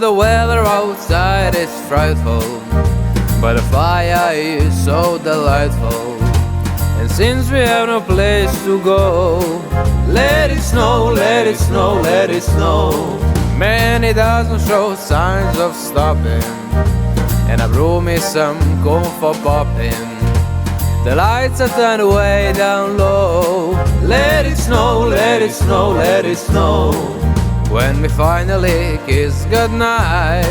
the weather outside is frightful, but the fire is so delightful. And since we have no place to go, let it snow, let it snow, let it snow. Man, it doesn't show signs of stopping, and I brew me some corn for popping. The lights are turned way down low. Let it snow, let it snow, let it snow. When we finally kiss goodnight,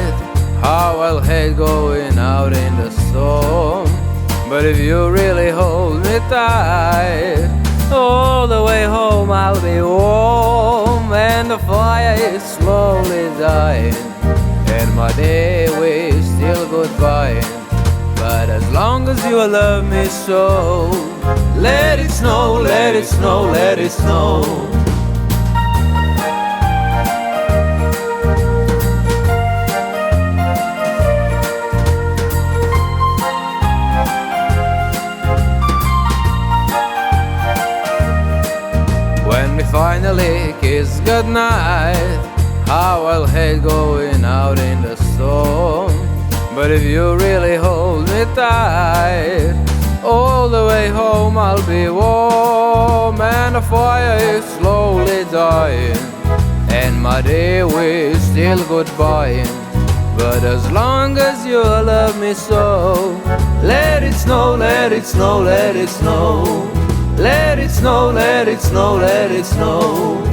how I'll hate going out in the storm. But if you really hold me tight, all the way home I'll be warm. And the fire is slowly dying, and my day we're still goodbye. But as long as you love me so, let it snow, let it snow, let it snow. When we finally kiss goodnight, how I'll hate going out in the storm. But if you really hold me tight, all the way home I'll be warm. And the fire is slowly dying, and my day we're still goodbye. But as long as you love me so, let it snow, let it snow, let it snow. Let it snow, let it snow, let it snow.